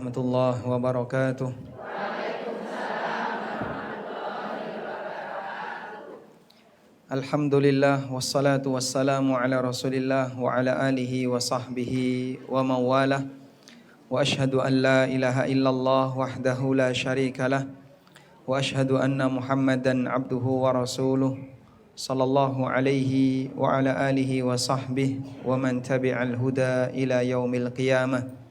warahmatullahi wabarakatuh. Alhamdulillah wassalatu wassalamu ala Rasulillah wa ala alihi wa sahbihi wa mawalah. Wa ashhadu an la ilaha illallah wahdahu la syarikalah wa ashhadu anna Muhammadan abduhu wa rasuluh sallallahu alaihi wa ala alihi wa sahbihi wa man tabi'al huda ila yaumil qiyamah.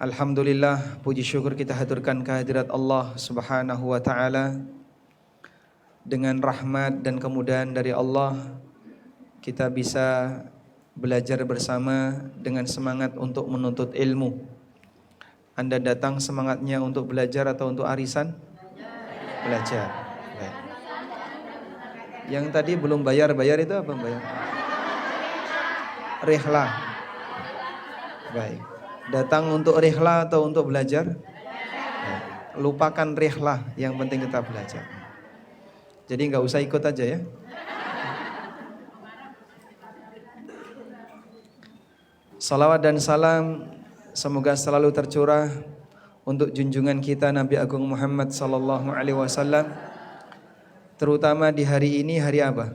Alhamdulillah, puji syukur kita haturkan kehadirat Allah Subhanahu wa taala. Dengan rahmat dan kemudahan dari Allah, kita bisa belajar bersama dengan semangat untuk menuntut ilmu. Anda datang semangatnya untuk belajar atau untuk arisan? Belajar. Baik. Yang tadi belum bayar itu apa bayar? Rihlah. Baik. Datang untuk rihlah atau untuk belajar? Baik. Lupakan rihlah, yang penting kita belajar. Jadi nggak usah ikut aja ya. Salawat dan salam semoga selalu tercurah untuk junjungan kita Nabi Agung Muhammad sallallahu alaihi wasallam, terutama di hari ini, hari apa?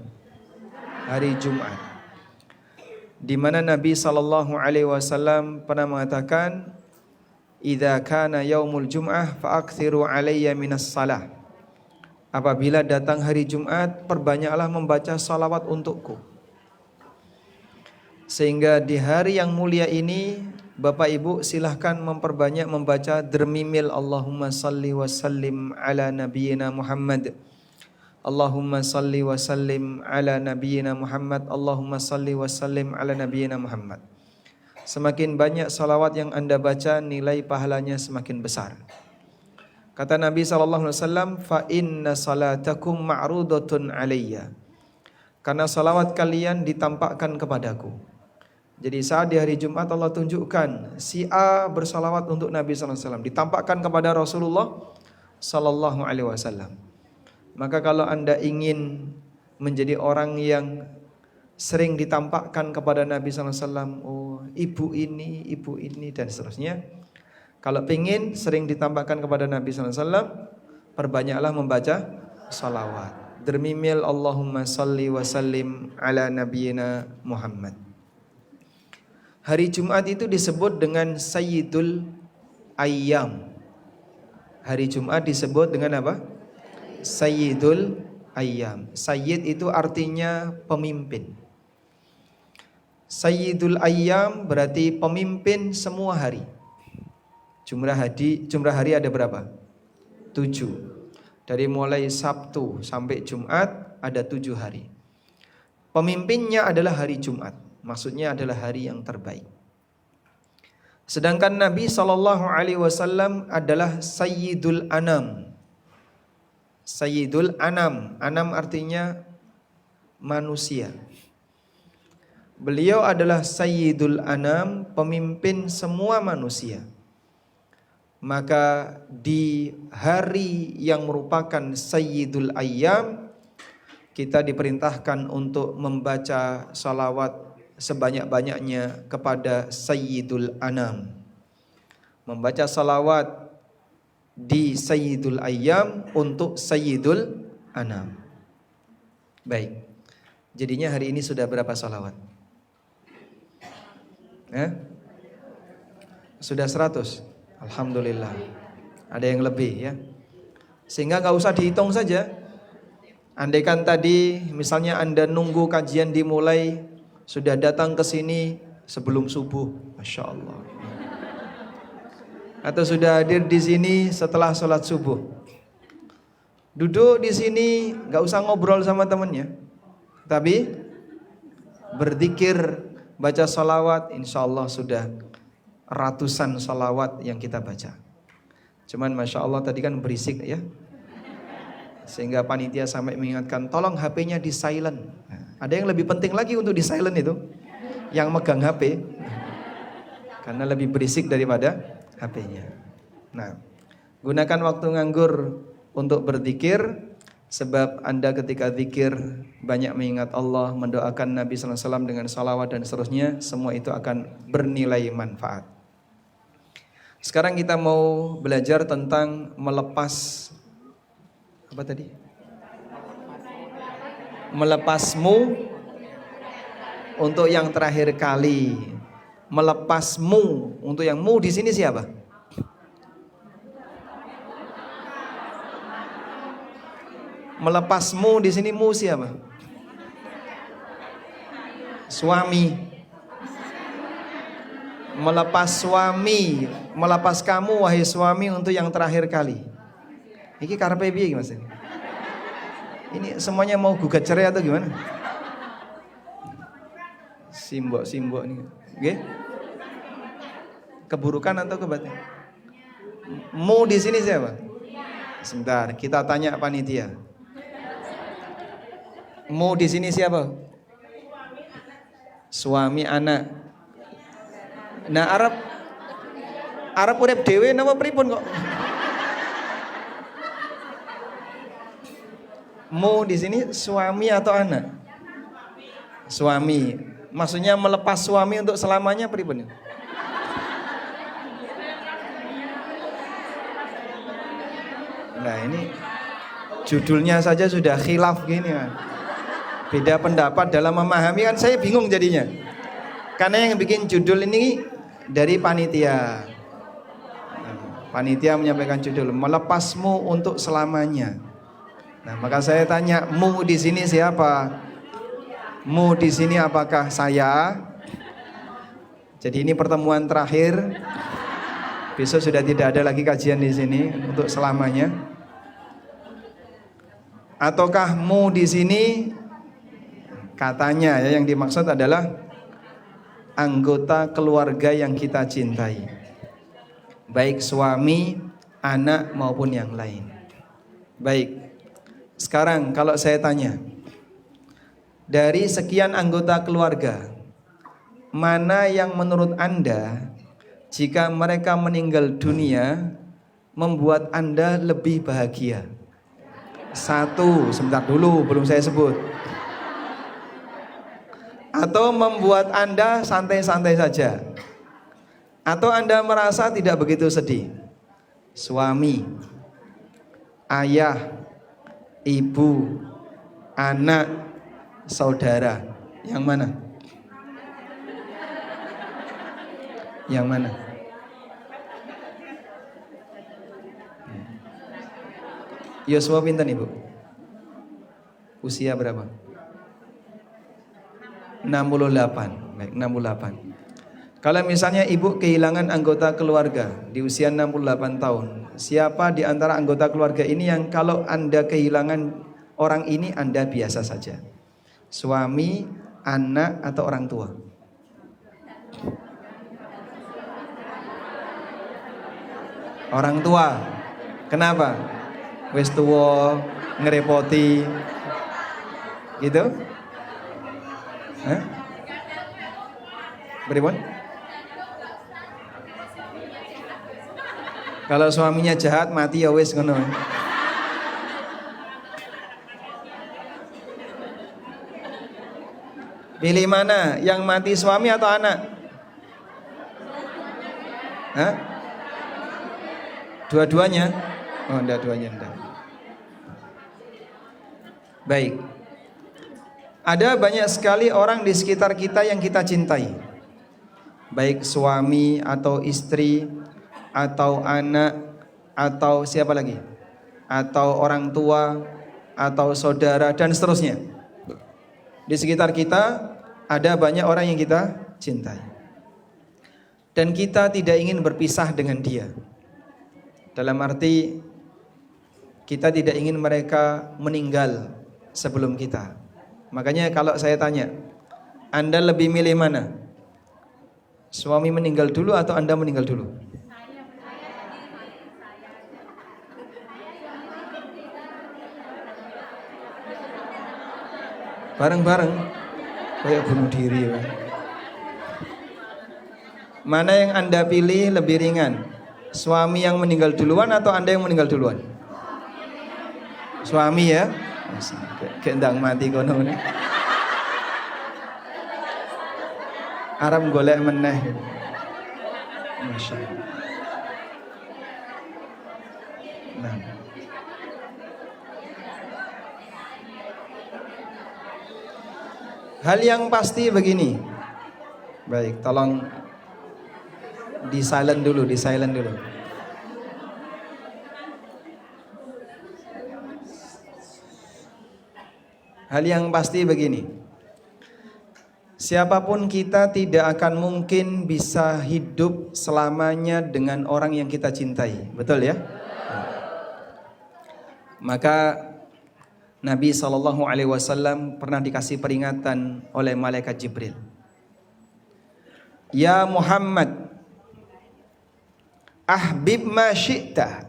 Hari Jumat. Di mana Nabi sallallahu alaihi wasallam pernah mengatakan, "Idza kana yaumul jum'ah fa'aktsiru alayya minas salah." Apabila datang hari Jumat, perbanyaklah membaca salawat untukku. Sehingga di hari yang mulia ini, Bapak Ibu silahkan memperbanyak membaca dermimil Allahumma salli wa sallim ala nabiyyina Muhammad. Allahumma salli wa sallim ala nabiyyina Muhammad. Allahumma salli wa sallim ala nabiyyina Muhammad. Semakin banyak salawat yang Anda baca, nilai pahalanya semakin besar. Kata Nabi SAW, fa inna salatakum ma'rudatun alayya. Karena salawat kalian ditampakkan kepadaku. Jadi saat di hari Jumat Allah tunjukkan si A bersalawat untuk Nabi SAW, ditampakkan kepada Rasulullah SAW. Maka kalau Anda ingin menjadi orang yang sering ditampakkan kepada Nabi SAW, oh ibu ini dan seterusnya. Kalau ingin sering ditampakkan kepada Nabi SAW, perbanyaklah membaca salawat. Dermimil Allahumma salli wa sallim ala nabiyyina Muhammad. Hari Jumat itu disebut dengan Sayyidul Ayyam. Hari Jumat disebut dengan apa? Sayyidul Ayyam. Sayyid itu artinya pemimpin. Sayyidul Ayyam berarti pemimpin semua hari. Jumlah hari ada berapa? 7. Dari mulai Sabtu sampai Jumat ada 7 hari. Pemimpinnya adalah hari Jumat. Maksudnya adalah hari yang terbaik. Sedangkan Nabi SAW adalah Sayyidul Anam. Sayyidul Anam. Anam artinya manusia. Beliau adalah Sayyidul Anam, pemimpin semua manusia. Maka di hari yang merupakan Sayyidul Ayyam, kita diperintahkan untuk membaca salawat sebanyak-banyaknya kepada Sayyidul Anam. Membaca salawat di Sayyidul Ayyam untuk Sayyidul Anam. Baik. Jadinya hari ini sudah berapa salawat? Sudah 100? Alhamdulillah. Ada yang lebih ya. Sehingga gak usah dihitung saja. Andaikan tadi misalnya Anda nunggu kajian dimulai, sudah datang ke sini sebelum subuh, Masya Allah. Atau sudah hadir di sini setelah sholat subuh. Duduk di sini, gak usah ngobrol sama temannya, tapi berzikir, baca salawat, insya Allah sudah ratusan salawat yang kita baca. Cuman Masya Allah tadi kan berisik ya, sehingga panitia sampai mengingatkan tolong HP-nya di silent. Ada yang lebih penting lagi untuk di silent itu, yang megang HP, karena lebih berisik daripada HP-nya. Nah, gunakan waktu nganggur untuk berzikir, sebab Anda ketika zikir banyak mengingat Allah, mendoakan Nabi SAW dengan salawat dan seterusnya, semua itu akan bernilai manfaat. Sekarang kita mau belajar tentang melepas apa tadi? Melepasmu untuk yang terakhir kali. Melepasmu untuk yang mu di sini siapa? Melepasmu di sini mu siapa? Suami. Melepas suami, melepas kamu wahai suami untuk yang terakhir kali. Iki karepe piye Mas? Ini semuanya mau gugat cerai atau gimana? Simbok nih. Nggih. Keburukan atau kebaikan? Mu di sini siapa? Sebentar, kita tanya panitia. Mu di sini siapa? Suami anak. Nah, Arab urip dhewe napa pripun kok? Mu di sini suami atau anak? Suami. Maksudnya melepas suami untuk selamanya pripun? Nah, ini judulnya saja sudah khilaf gini kan. Beda pendapat dalam memahami kan saya bingung jadinya. Karena yang bikin judul ini dari panitia. Panitia menyampaikan judul melepasmu untuk selamanya. Nah, maka saya tanya, mu di sini siapa? Mu di sini apakah saya? Jadi ini pertemuan terakhir. Besok sudah tidak ada lagi kajian di sini untuk selamanya. Ataukah mu di sini katanya ya yang dimaksud adalah anggota keluarga yang kita cintai, baik suami, anak maupun yang lain. Baik, sekarang kalau saya tanya, dari sekian anggota keluarga, mana yang menurut Anda jika mereka meninggal dunia membuat Anda lebih bahagia? Satu, sebentar dulu belum saya sebut. Atau membuat Anda santai-santai saja. Atau Anda merasa tidak begitu sedih. Suami, ayah, ibu, anak, saudara. Yang mana? Yang mana? Yosua pinten Ibu? Usia berapa? 68. Baik, 68. Kalau misalnya ibu kehilangan anggota keluarga di usia 68 tahun, siapa di antara anggota keluarga ini yang kalau Anda kehilangan orang ini Anda biasa saja? Suami, anak, atau orang tua? Orang tua. Kenapa? Wis tuwa, ngerepoti. Gitu? Hah? Beripun? Kalau suaminya jahat mati ya wis ngono. Pilih mana? Yang mati suami atau anak? Hah? Dua-duanya? Oh, enggak, duanya enggak. Baik. Ada banyak sekali orang di sekitar kita yang kita cintai. Baik suami atau istri atau anak atau siapa lagi? Atau orang tua atau saudara dan seterusnya. Di sekitar kita ada banyak orang yang kita cintai. Dan kita tidak ingin berpisah dengan dia. Dalam arti kita tidak ingin mereka meninggal sebelum kita. Makanya kalau saya tanya, Anda lebih milih mana? Suami meninggal dulu atau Anda meninggal dulu? Bareng-bareng kayak bunuh diri ya. Mana yang Anda pilih lebih ringan? Suami yang meninggal duluan atau Anda yang meninggal duluan? Suami ya? Kayak ndang mati kono ne. Arab golek meneh. Masyaallah. Nah, hal yang pasti begini. Baik, tolong di silent dulu. Hal yang pasti begini. Siapapun kita tidak akan mungkin bisa hidup selamanya dengan orang yang kita cintai. Betul ya? Maka Nabi SAW pernah dikasih peringatan oleh malaikat Jibril. Ya Muhammad, ahbib ma syi'ta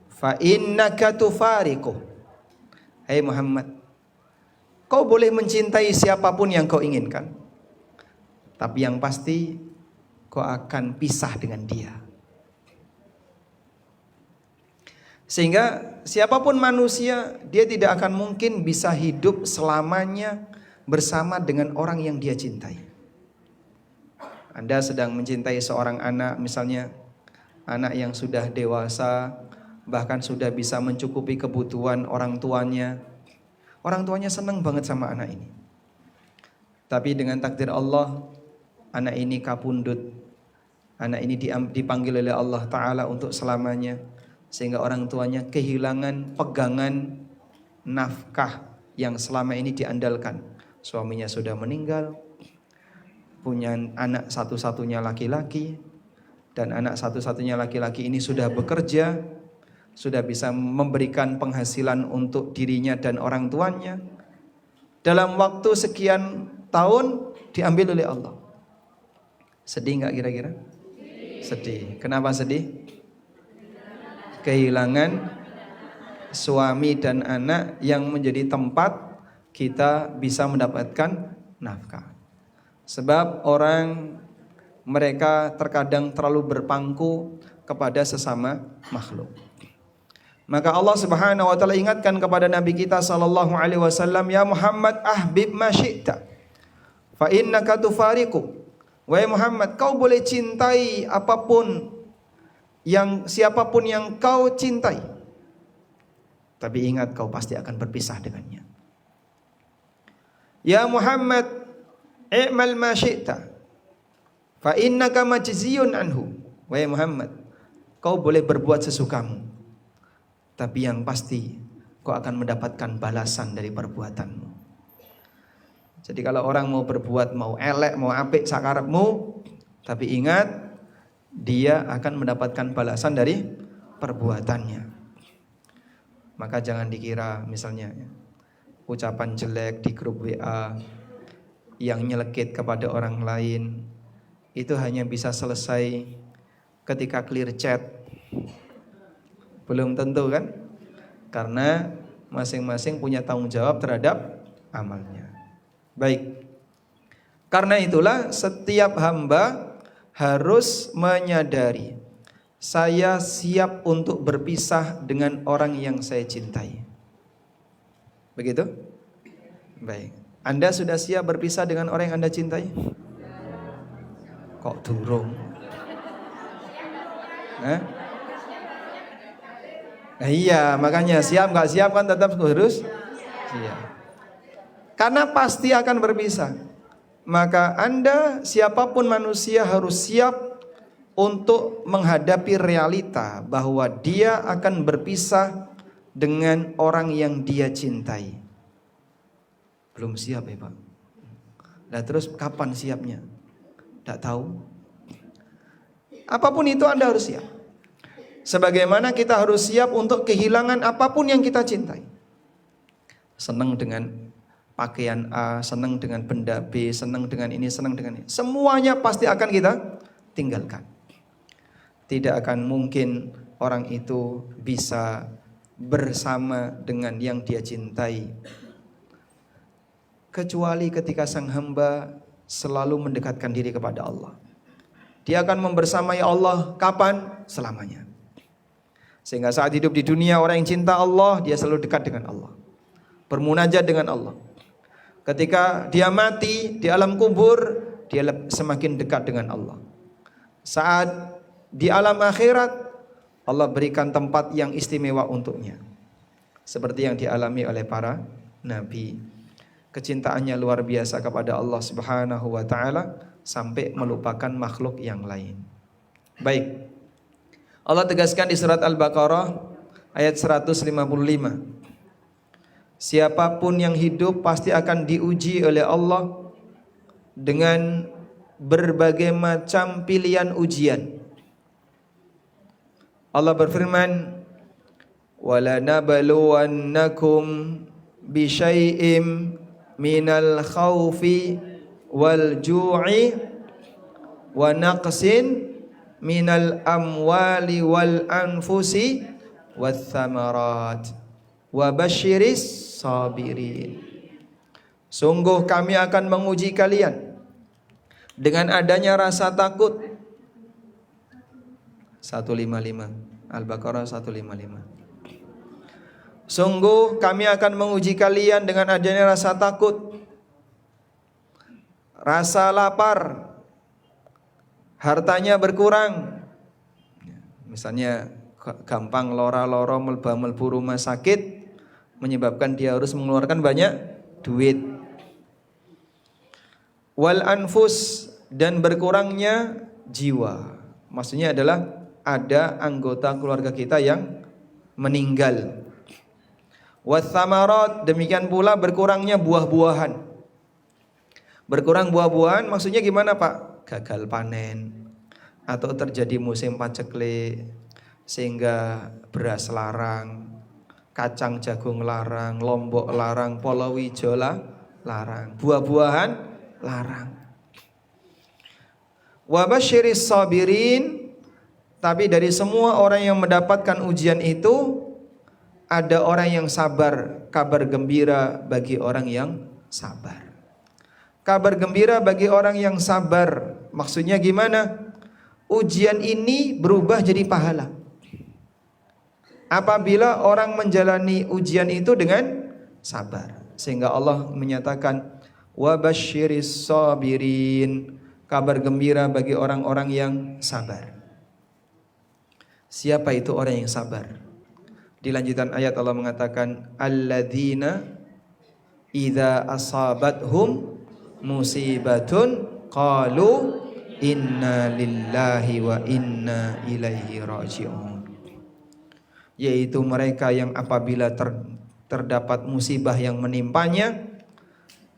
fa innaka tufariqu. Hai Muhammad, kau boleh mencintai siapapun yang kau inginkan, tapi yang pasti kau akan pisah dengan dia. Sehingga siapapun manusia, dia tidak akan mungkin bisa hidup selamanya bersama dengan orang yang dia cintai. Anda sedang mencintai seorang anak, misalnya anak yang sudah dewasa, bahkan sudah bisa mencukupi kebutuhan orang tuanya. Orang tuanya senang banget sama anak ini. Tapi dengan takdir Allah, anak ini kapundut. Anak ini dipanggil oleh Allah Ta'ala untuk selamanya. Sehingga orang tuanya kehilangan pegangan nafkah yang selama ini diandalkan. Suaminya sudah meninggal, punya anak satu-satunya laki-laki, dan anak satu-satunya laki-laki ini sudah bekerja, sudah bisa memberikan penghasilan untuk dirinya dan orang tuanya. Dalam waktu sekian tahun diambil oleh Allah. Sedih nggak kira-kira? Sedih. Kenapa sedih? Kehilangan suami dan anak yang menjadi tempat kita bisa mendapatkan nafkah. Sebab mereka terkadang terlalu berpangku kepada sesama makhluk. Maka Allah Subhanahu wa taala ingatkan kepada Nabi kita sallallahu alaihi wasallam, ya Muhammad ahbib ma syi'ta fa innaka tufariqu. Wahai Muhammad, kau boleh cintai siapapun yang kau cintai, tapi ingat kau pasti akan berpisah dengannya. Ya Muhammad, i'mal ma syi'ta fa innaka majziyun anhu. Wahai Muhammad, kau boleh berbuat sesukamu, tapi yang pasti kau akan mendapatkan balasan dari perbuatanmu. Jadi kalau orang mau berbuat, mau elek, mau apik sakarepmu, tapi ingat dia akan mendapatkan balasan dari perbuatannya. Maka jangan dikira misalnya ucapan jelek di grup WA yang nyelekit kepada orang lain itu hanya bisa selesai ketika clear chat. Belum tentu kan? Karena masing-masing punya tanggung jawab terhadap amalnya. Baik. Karena itulah setiap hamba harus menyadari, saya siap untuk berpisah dengan orang yang saya cintai. Begitu? Baik. Anda sudah siap berpisah dengan orang yang Anda cintai? Kok durung? Nah iya, makanya siap nggak siap kan tetap harus siap. Karena pasti akan berpisah. Maka Anda, siapapun manusia harus siap untuk menghadapi realita bahwa dia akan berpisah dengan orang yang dia cintai. Belum siap ya Pak? Nah terus kapan siapnya? Tidak tahu. Apapun itu Anda harus siap. Sebagaimana kita harus siap untuk kehilangan apapun yang kita cintai. Senang dengan pakaian A, senang dengan benda B, senang dengan ini, senang dengan ini. Semuanya pasti akan kita tinggalkan. Tidak akan mungkin orang itu bisa bersama dengan yang dia cintai, kecuali ketika sang hamba selalu mendekatkan diri kepada Allah. Dia akan membersamai Allah kapan? Selamanya. Sehingga saat hidup di dunia orang yang cinta Allah, dia selalu dekat dengan Allah, bermunajat dengan Allah. Ketika dia mati di alam kubur, dia semakin dekat dengan Allah. Saat di alam akhirat, Allah berikan tempat yang istimewa untuknya. Seperti yang dialami oleh para nabi. Kecintaannya luar biasa kepada Allah Subhanahu wa taala sampai melupakan makhluk yang lain. Baik. Allah tegaskan di surat Al-Baqarah ayat 155. Siapapun yang hidup pasti akan diuji oleh Allah dengan berbagai macam pilihan ujian. Allah berfirman, "Wala nabluwannakum bisyai'im minal khaufi wal ju'i wa naqsin minal amwali wal anfusi wath thamarat wa basyiris sabirin." Sungguh kami akan menguji kalian dengan adanya rasa takut. 155 Al-Baqarah 155. Sungguh kami akan menguji kalian dengan adanya rasa takut, rasa lapar, hartanya berkurang. Misalnya gampang loro-loro melbu rumah sakit menyebabkan dia harus mengeluarkan banyak duit. Wal anfus, dan berkurangnya jiwa. Maksudnya adalah ada anggota keluarga kita yang meninggal. Wathamarat, demikian pula berkurangnya buah-buahan. Berkurang buah-buahan maksudnya gimana Pak? Gagal panen, atau terjadi musim paceklik sehingga beras larang, kacang jagung larang, lombok larang, palawija larang, buah-buahan larang. Wa basyiris sabirin, tapi dari semua orang yang mendapatkan ujian itu ada orang yang sabar. Kabar gembira bagi orang yang sabar. Kabar gembira bagi orang yang sabar. Maksudnya gimana? Ujian ini berubah jadi pahala apabila orang menjalani ujian itu dengan sabar. Sehingga Allah menyatakan wa basyiris sabirin, kabar gembira bagi orang-orang yang sabar. Siapa itu orang yang sabar? Di lanjutan ayat Allah mengatakan alladzina idza asabathum musibatun qalu inna lillahi wa inna ilaihi raji'un. Yaitu mereka yang apabila terdapat musibah yang menimpanya,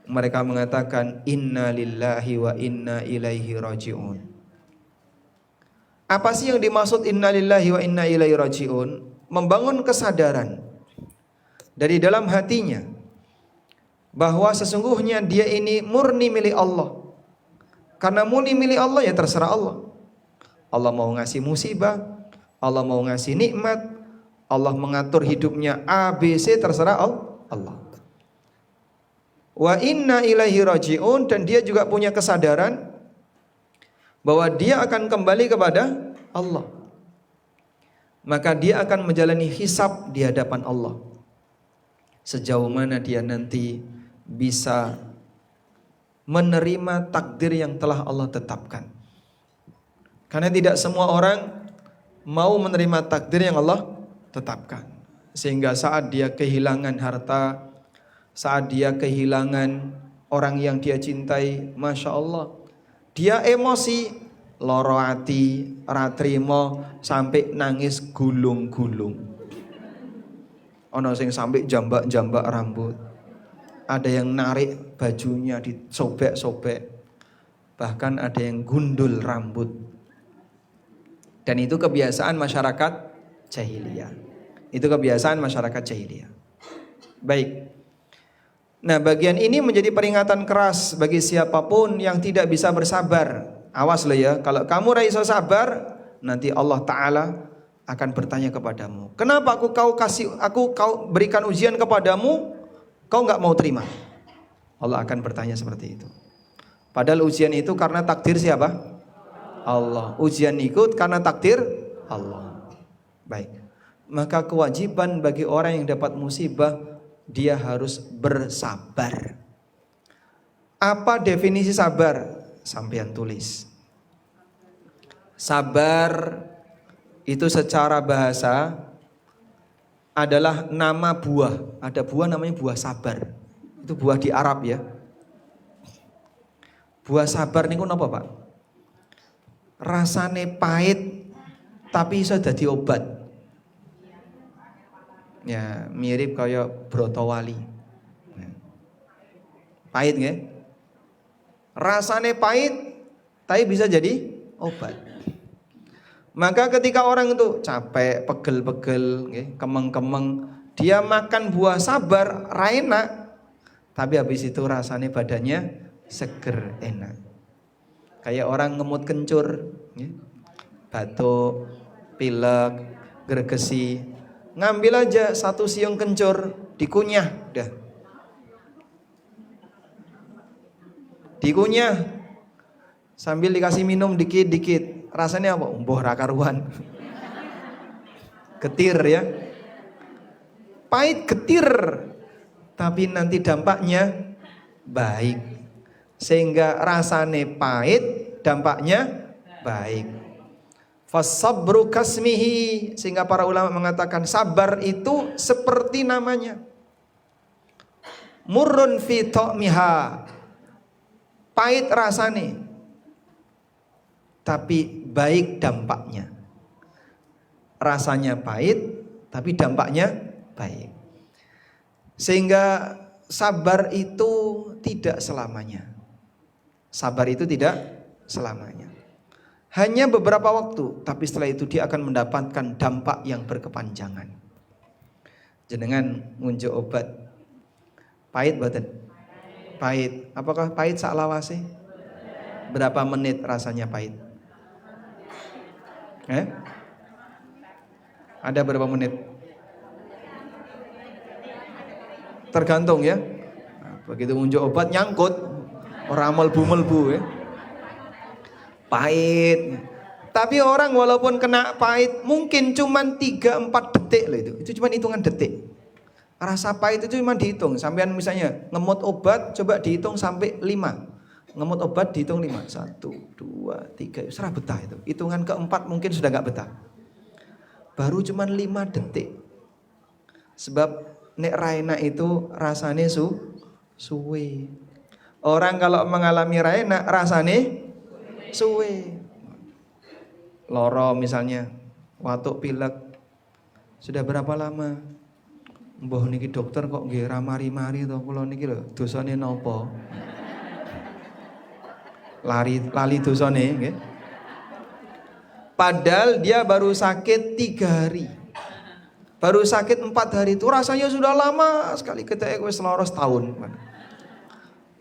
mereka mengatakan inna lillahi wa inna ilaihi raji'un. Apa sih yang dimaksud inna lillahi wa inna ilaihi raji'un? Membangun kesadaran dari dalam hatinya bahwa sesungguhnya dia ini murni milik Allah. Karena murni milik Allah ya terserah Allah. Allah mau ngasih musibah, Allah mau ngasih nikmat, Allah mengatur hidupnya ABC, terserah Allah. Wa inna ilaihi raji'un, dan dia juga punya kesadaran bahwa dia akan kembali kepada Allah. Maka dia akan menjalani hisab di hadapan Allah. Sejauh mana dia nanti bisa menerima takdir yang telah Allah tetapkan. Karena tidak semua orang mau menerima takdir yang Allah tetapkan. Sehingga saat dia kehilangan harta, saat dia kehilangan orang yang dia cintai, Masya Allah, dia emosi, loro ati, ora trimo, sampai nangis gulung-gulung. Ono sing sampai jambak-jambak rambut. Ada yang narik bajunya disobek-sobek. Bahkan ada yang gundul rambut. Dan itu kebiasaan masyarakat jahiliyah. Itu kebiasaan masyarakat jahiliyah. Baik. Nah, bagian ini menjadi peringatan keras bagi siapapun yang tidak bisa bersabar. Awas lo ya, kalau kamu raiso sabar, nanti Allah Ta'ala akan bertanya kepadamu, kenapa kau berikan ujian kepadamu, kau nggak mau terima? Allah akan bertanya seperti itu. Padahal ujian itu karena takdir siapa? Allah. Ujian ikut karena takdir Allah. Baik. Maka kewajiban bagi orang yang dapat musibah, dia harus bersabar. Apa definisi sabar? Sampean tulis. Sabar itu secara bahasa adalah nama buah. Ada buah namanya buah sabar. Itu buah di Arab ya. Buah sabar niku napa, Pak? Rasane pahit tapi iso dadi obat. Ya, mirip kayak brotowali. Pahit nggih? Rasane pahit tapi bisa jadi obat. Maka ketika orang itu capek, pegel-pegel, kemeng-kemeng, dia makan buah sabar, enak, tapi habis itu rasanya badannya seger, enak. Kayak orang ngemut kencur, batuk, pilek, gregesi, ngambil aja 1 siung kencur, dikunyah, udah. Dikunyah, sambil dikasih minum dikit-dikit. Rasanya apa? Mboh ra karuan. Getir ya. Pahit getir. Tapi nanti dampaknya baik. Sehingga rasanya pahit, dampaknya baik. Fasabru kasmihi. Sehingga para ulama mengatakan sabar itu seperti namanya. Murrun fi ta'miha. Pahit rasanya, tapi baik dampaknya. Rasanya pahit, tapi dampaknya baik. Sehingga sabar itu tidak selamanya. Sabar itu tidak selamanya. Hanya beberapa waktu, tapi setelah itu dia akan mendapatkan dampak yang berkepanjangan. Jenengan ngunjuk obat. Pahit mboten? Pahit. Apakah pahit sak lawase? Berapa menit rasanya pahit? Ada berapa menit? Tergantung ya. Nah, begitu ngunjuk obat nyangkut, orang melbu-melbu ya. Pahit. Tapi orang walaupun kena pahit mungkin cuman 3-4 detik loh itu. Itu cuma hitungan detik. Rasa pahit itu cuma dihitung. Sampean misalnya ngemut obat coba dihitung sampai 5. Ngemut obat dihitung 5. 1, 2, 3. Serah betah itu. Hitungan keempat mungkin sudah gak betah. Baru cuma 5 detik. Sebab nek raina itu rasanya suwe. Orang kalau mengalami raina rasanya suwe. Loro misalnya, watuk pilek. Sudah berapa lama? Mbah niki dokter kok nggih ra mari-mari to kula niki lho, dosane napa? Lali dosane nggih. Padahal dia baru sakit 3 hari. Baru sakit 4 hari itu rasanya sudah lama sekali, ketika wis lara setahun.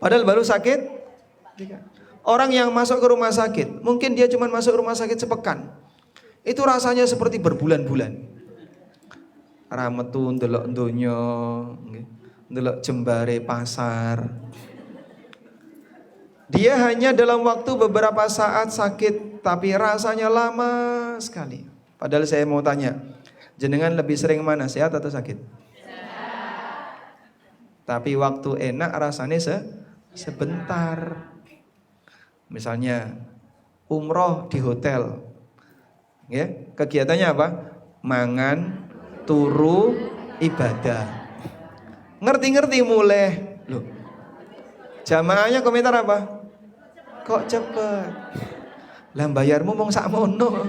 Padahal baru sakit 3. Orang yang masuk ke rumah sakit, mungkin dia cuma masuk rumah sakit sepekan. Itu rasanya seperti berbulan-bulan. Rametu ndelok donya, ndelok jembare pasar. Dia hanya dalam waktu beberapa saat sakit, tapi rasanya lama sekali. Padahal saya mau tanya, jenengan lebih sering mana, sehat atau sakit? Sehat. Tapi waktu enak rasanya sebentar. Misalnya umroh di hotel, ya, kegiatannya apa? Mangan, turu, ibadah. Ngerti-ngerti mulai. Loh, jamaahnya komentar apa? Kok cepet? Lah bayarmu mong sakmono.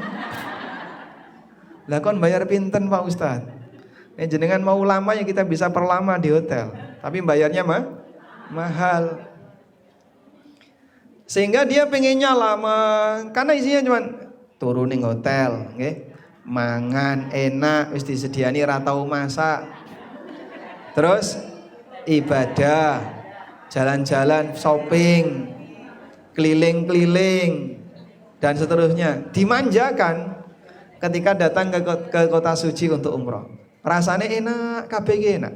Lah kon bayar pinten Pak Ustadz? Jenengan mau lama ya kita bisa perlama di hotel, tapi bayarnya mahal. Sehingga dia pengennya lama, karena isinya cuma turun ning hotel, nggih. Mangan enak, wis disediani ra tau masak. Terus ibadah, jalan-jalan, shopping, keliling-keliling dan seterusnya. Dimanjakan ketika datang ke kota suci untuk umroh. Rasanya enak, kabeh enak.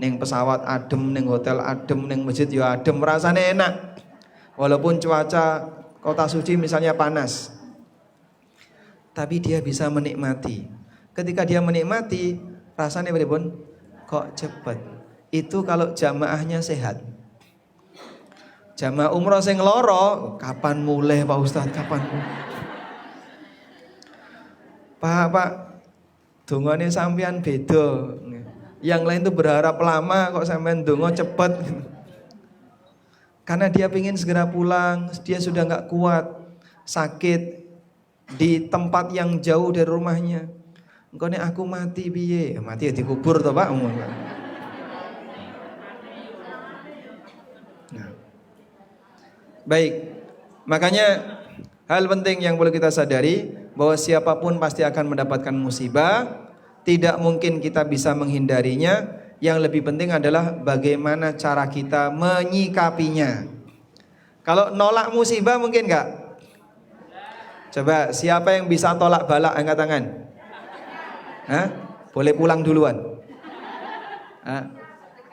Ning pesawat adem, ning hotel adem, ning masjid yo adem, rasanya enak. Walaupun cuaca kota suci misalnya panas, tapi dia bisa menikmati. Ketika dia menikmati, rasanya pripun? Kok cepet? Itu kalau jamaahnya sehat. Jamaah umroh sing loro, kapan mulai Pak Ustadz? Kapan? Pak, dongane sampean beda. Yang lain tuh berharap lama, kok sampean dongo cepet. Karena dia ingin segera pulang, dia sudah nggak kuat, sakit di tempat yang jauh dari rumahnya. Engko nek aku mati piye? Mati ya dikubur toh, Pak. Nah. Baik. Makanya hal penting yang perlu kita sadari bahwa siapapun pasti akan mendapatkan musibah. Tidak mungkin kita bisa menghindarinya. Yang lebih penting adalah bagaimana cara kita menyikapinya. Kalau nolak musibah mungkin enggak? Coba siapa yang bisa tolak balak, angkat tangan. Hah? Boleh pulang duluan. Hah?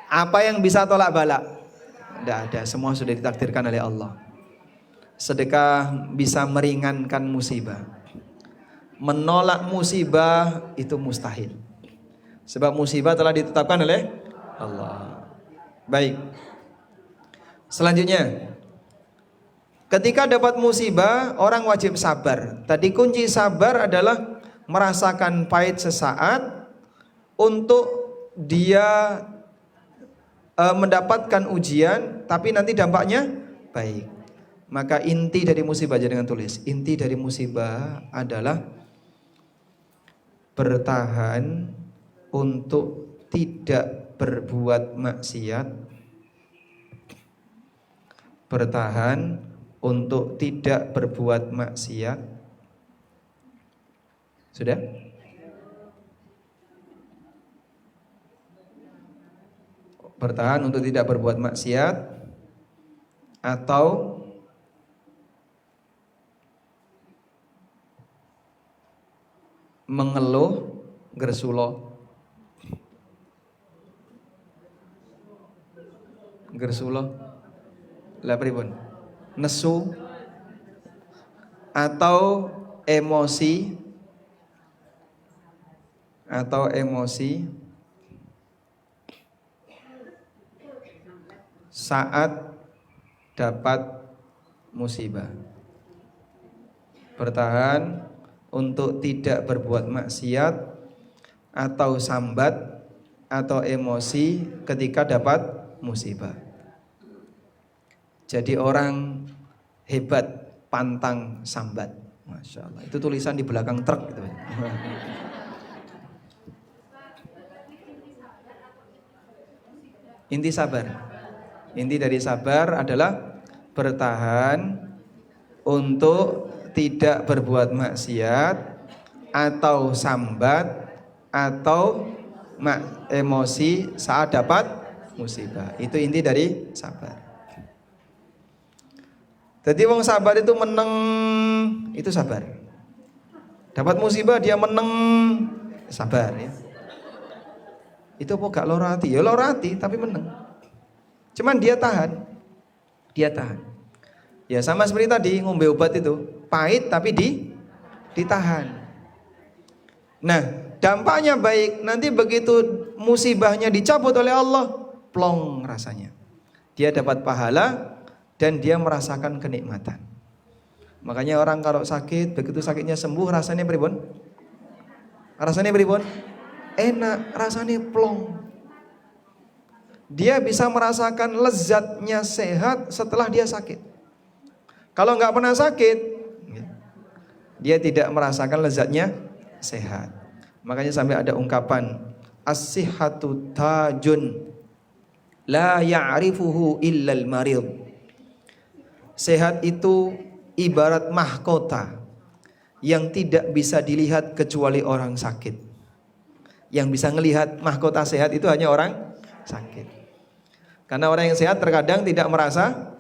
Apa yang bisa tolak balak? Tidak ada, semua sudah ditakdirkan oleh Allah. Sedekah bisa meringankan musibah. Menolak musibah itu mustahil. Sebab musibah telah ditetapkan oleh Allah. Baik. Selanjutnya, ketika dapat musibah, orang wajib sabar. Tadi kunci sabar adalah merasakan pahit sesaat untuk dia mendapatkan ujian, tapi nanti dampaknya baik. Maka inti dari musibah, jangan tulis. Inti dari musibah adalah bertahan untuk tidak berbuat maksiat. Bertahan untuk tidak berbuat maksiat. Sudah? Bertahan untuk tidak berbuat maksiat atau mengeluh gersulo. Gersulo lah pripun? Nesu atau emosi saat dapat musibah. Bertahan untuk tidak berbuat maksiat atau sambat atau emosi ketika dapat musibah. Jadi orang hebat pantang sambat. Masya Allah. Itu tulisan di belakang truk gitu. Inti sabar. Inti dari sabar adalah bertahan untuk tidak berbuat maksiat atau sambat atau emosi saat dapat musibah. Itu inti dari sabar. Jadi wong sabar itu meneng, itu sabar. Dapat musibah dia meneng, sabar ya. Itu apa gak loro hati? Ya loro hati tapi meneng. Cuman dia tahan. Dia tahan. Ya sama seperti tadi ngombe obat itu, pahit tapi ditahan. Nah, dampaknya baik. Nanti begitu musibahnya dicabut oleh Allah, plong rasanya. Dia dapat pahala dan dia merasakan kenikmatan. Makanya orang kalau sakit, begitu sakitnya sembuh rasanya pripun? Rasanya pripun? Enak, rasanya plong. Dia bisa merasakan lezatnya sehat setelah dia sakit. Kalau nggak pernah sakit, dia tidak merasakan lezatnya sehat. Makanya sampai ada ungkapan as-sihhatu tajun la ya'rifuhu illal marid. Sehat itu ibarat mahkota yang tidak bisa dilihat kecuali orang sakit. Yang bisa melihat mahkota sehat itu hanya orang sakit. Karena orang yang sehat terkadang tidak merasa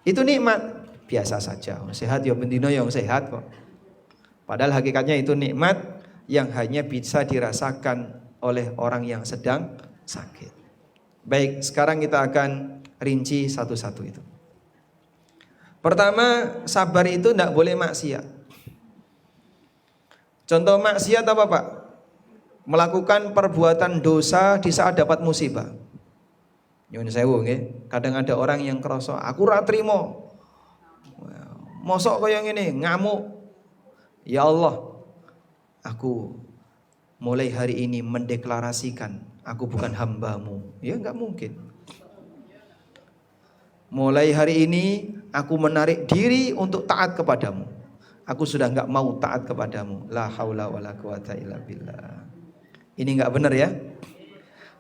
itu nikmat. Biasa saja, sehat ya bendino yang sehat kok. Padahal hakikatnya itu nikmat yang hanya bisa dirasakan oleh orang yang sedang sakit. Baik, sekarang kita akan rinci satu-satu itu. Pertama, sabar itu tidak boleh maksiat. Contoh maksiat apa Pak? Melakukan perbuatan dosa di saat dapat musibah. Nyuwun sewu nggih, kadang ada orang yang kroso, aku ra trimo. Mosok kaya ngene, ngamuk. Ya Allah, aku mulai hari ini mendeklarasikan aku bukan hambamu. Ya nggak mungkin. Mulai hari ini aku menarik diri untuk taat kepadamu. Aku sudah nggak mau taat kepadamu. La haula wala quwata illa billah. Ini nggak benar ya.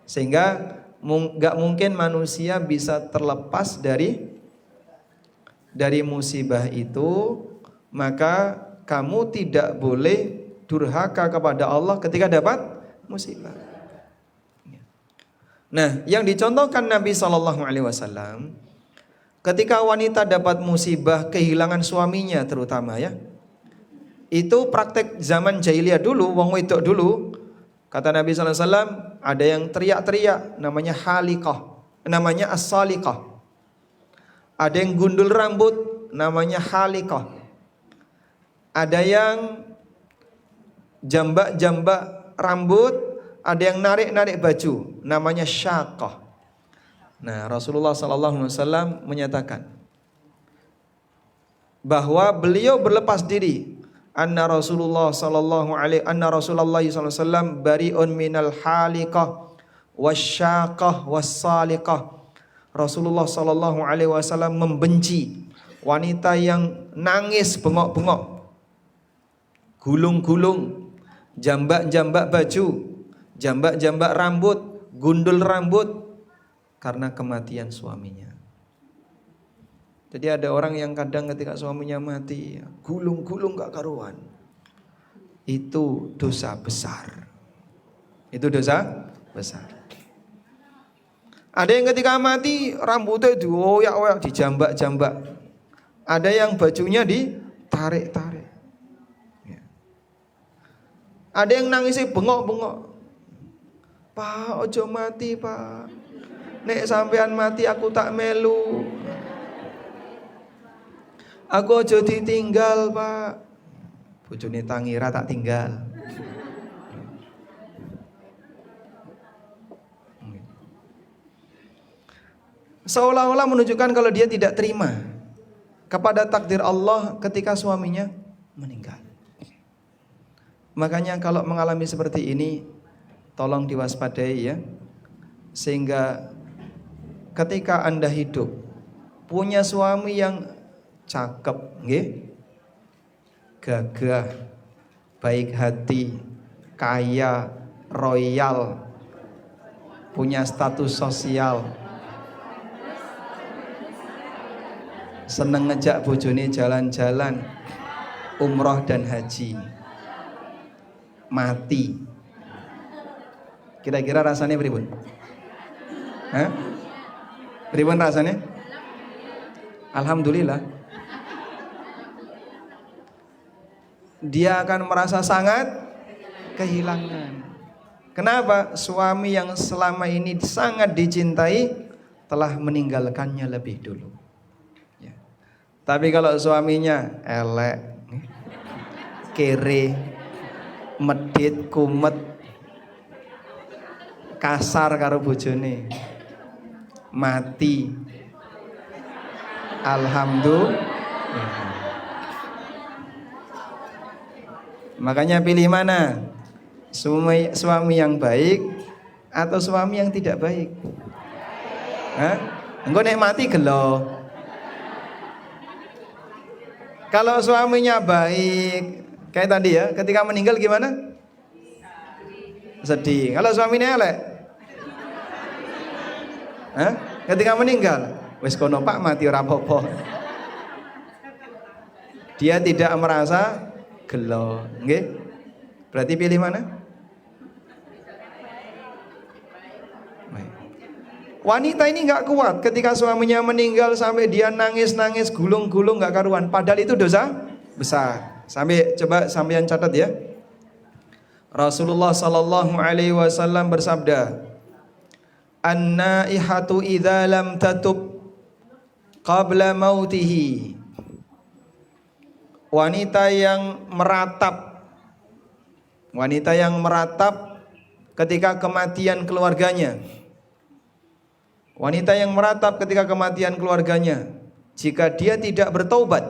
Sehingga nggak mungkin manusia bisa terlepas dari musibah itu. Maka kamu tidak boleh durhaka kepada Allah ketika dapat musibah. Nah, yang dicontohkan Nabi SAW ketika wanita dapat musibah kehilangan suaminya terutama ya. Itu praktek zaman jahiliyah dulu, wong wedok dulu. Kata Nabi SAW, ada yang teriak-teriak namanya halikah, namanya as-salikah. Ada yang gundul rambut namanya halikah. Ada yang jambak-jambak rambut, ada yang narik-narik baju namanya syaqah. Nah, Rasulullah SAW menyatakan bahwa beliau berlepas diri. Anna Rasulullah sallallahu alaihi wasallam bari'un minal halikah wasyaqah wassaliqah. Rasulullah sallallahu alaihi wasallam membenci wanita yang nangis bengok-bengok, gulung-gulung, jambak-jambak baju, jambak-jambak rambut, gundul rambut karena kematian suaminya. Jadi ada orang yang kadang ketika suaminya mati, gulung-gulung gak karuan. Itu dosa besar. Itu dosa besar. Ada yang ketika mati rambutnya dioyak-oyak, dijambak-jambak. Ada yang bajunya ditarik-tarik. Ada yang nangisnya bengok-bengok. Pak, ojo mati pak. Nek sampean mati aku tak melu. Aku ojo ditinggal pak. Bojone tangira tak tinggal. Seolah-olah menunjukkan kalau dia tidak terima kepada takdir Allah ketika suaminya meninggal. Makanya kalau mengalami seperti ini, tolong diwaspadai ya. Sehingga ketika Anda hidup punya suami yang cakep, nggih, gagah, baik hati, kaya, royal, punya status sosial, seneng ngejak bojone jalan-jalan, umroh dan haji, mati. Kira-kira rasanya pripun? Hah? Pripun rasanya? Alhamdulillah. Dia akan merasa sangat kehilangan. Kenapa? Suami yang selama ini sangat dicintai telah meninggalkannya lebih dulu ya. Tapi kalau suaminya elek, kere, medit, kumet, kasar karo bojone, mati, alhamdulillah. Makanya pilih mana? Suami yang baik atau suami yang tidak baik? Hah? Engko nek mati gelo. Kalau suaminya baik, kayak tadi ya, ketika meninggal gimana? Sedih. Kalau suaminya elek? Hah? Ketika meninggal, wis kono Pak mati ora apa-apa. Dia tidak merasa gelo, nggih? Berarti pilih mana? Baik. Wanita ini nggak kuat ketika suaminya meninggal sampai dia nangis-nangis, gulung-gulung nggak karuan. Padahal itu dosa besar. Coba sampean catat ya. Rasulullah sallallahu alaihi wasallam bersabda, "An-naihatu idza lam tatub qabla mautihi." Wanita yang meratap ketika kematian keluarganya. Wanita yang meratap ketika kematian keluarganya, jika dia tidak bertaubat,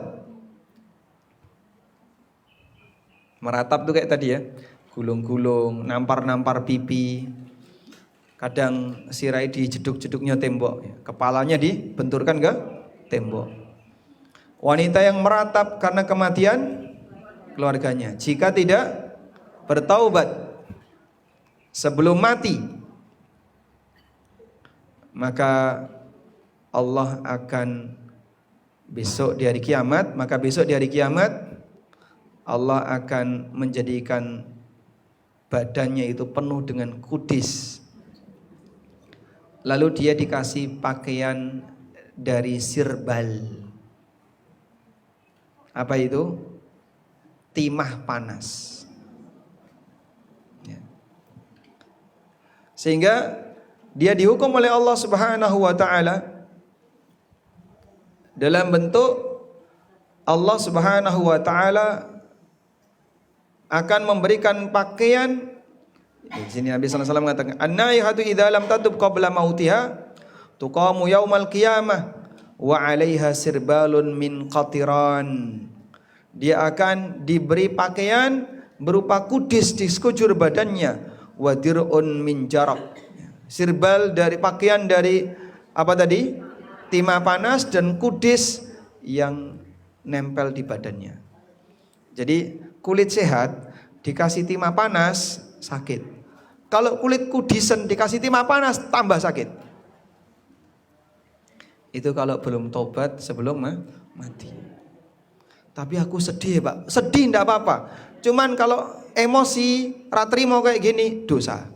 Meratap tuh kayak tadi ya, gulung-gulung, nampar-nampar pipi. Kadang sirai dijeduk-jeduknya tembok, kepalanya dibenturkan ke tembok. Wanita yang meratap karena kematian keluarganya, jika tidak bertaubat sebelum mati, maka Allah akan besok di hari kiamat, Allah akan menjadikan badannya itu penuh dengan kudis. Lalu dia dikasih pakaian dari sirbal. Apa itu? Timah panas. Ya. Sehingga dia dihukum oleh Allah Subhanahu wa taala dalam bentuk Allah Subhanahu wa taala akan memberikan pakaian. Di sini Nabi sallallahu alaihi wasallam mengatakan, "An-naihatu idza lam tatub qabla mautiha tuqamu yaumal qiyamah wa 'alaiha sirbalun min qatiran." Dia akan diberi pakaian berupa kudis di sekujur badannya, wa dir'un min jarab. Sirbal dari pakaian dari apa tadi? Timah panas dan kudis yang nempel di badannya. Jadi kulit sehat dikasih timah panas sakit. Kalau kulit kudisen dikasih timah panas tambah sakit. Itu kalau belum tobat sebelum mati. Tapi aku sedih Pak. Sedih enggak apa-apa. Cuman kalau emosi ratri mau kayak gini dosa.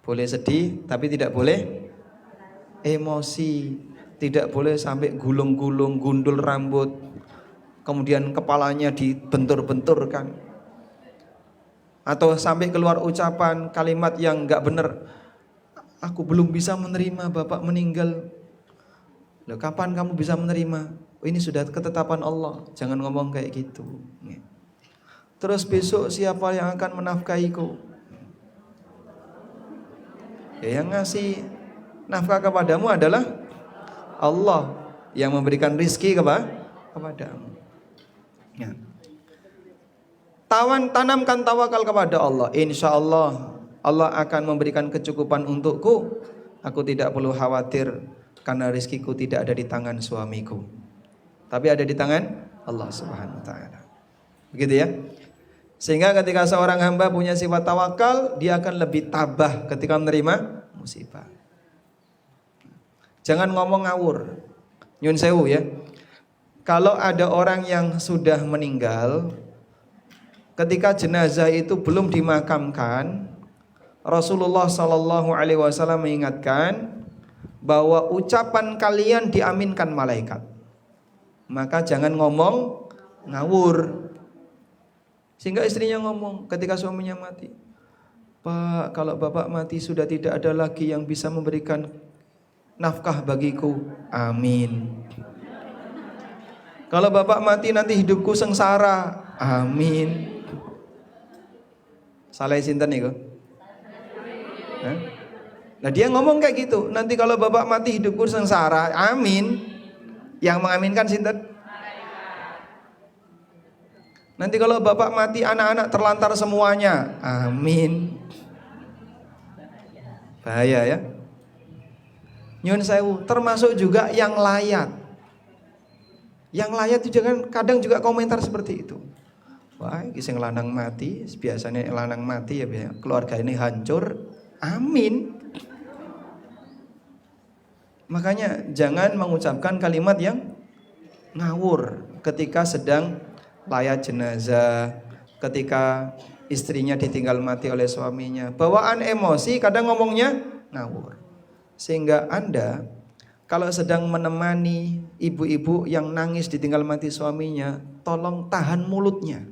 Boleh sedih tapi tidak boleh emosi. Tidak boleh sampai gulung-gulung, gundul rambut, kemudian kepalanya dibentur-benturkan, atau sampai keluar ucapan kalimat yang enggak benar. Aku belum bisa menerima bapak meninggal. Loh, kapan kamu bisa menerima? Oh, ini sudah ketetapan Allah. Jangan ngomong kayak gitu. Terus besok siapa yang akan menafkahiku? Ya, yang ngasih nafkah kepadamu adalah Allah, yang memberikan rizki kepadamu. Ya. Tanamkan tawakal kepada Allah. Insya Allah Allah akan memberikan kecukupan untukku. Aku tidak perlu khawatir karena rizkiku tidak ada di tangan suamiku, tapi ada di tangan Allah Subhanahu wa taala. Begitu ya. Sehingga ketika seorang hamba punya sifat tawakal, dia akan lebih tabah ketika menerima musibah. Jangan ngomong ngawur. Nyun sewu ya. Kalau ada orang yang sudah meninggal, ketika jenazah itu belum dimakamkan, Rasulullah sallallahu alaihi wasallam mengingatkan bahwa ucapan kalian diaminkan malaikat. Maka jangan ngomong ngawur. Sehingga istrinya ngomong ketika suaminya mati, "Pak, kalau bapak mati sudah tidak ada lagi yang bisa memberikan nafkah bagiku." Amin. "Kalau bapak mati nanti hidupku sengsara." Amin. Salah sinten niku? Nah dia ngomong kayak gitu. Nanti kalau bapak mati hidupku sengsara. Amin. Yang mengaminkan sinten? Nanti kalau bapak mati anak-anak terlantar semuanya. Amin. Bahaya ya. Nyun sewu, termasuk juga yang layat. Yang layat itu kadang juga komentar seperti itu. Wah, iki sing lanang mati, biasanya lanang mati ya keluarga ini hancur. Amin. Makanya jangan mengucapkan kalimat yang ngawur ketika sedang layat jenazah, ketika istrinya ditinggal mati oleh suaminya. Bawaan emosi kadang ngomongnya ngawur. Sehingga Anda kalau sedang menemani ibu-ibu yang nangis ditinggal mati suaminya, tolong tahan mulutnya.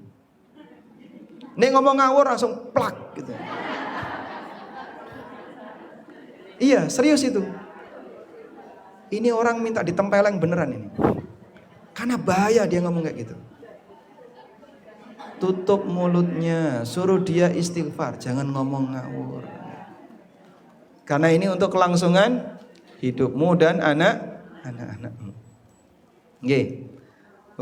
Nek ngomong ngawur langsung plak gitu. Iya, serius itu. Ini orang minta ditempeleng beneran ini. Karena bahaya dia ngomong kayak gitu. Tutup mulutnya, suruh dia istighfar, jangan ngomong ngawur. Karena ini untuk kelangsungan hidupmu dan anak-anakmu. Nggih.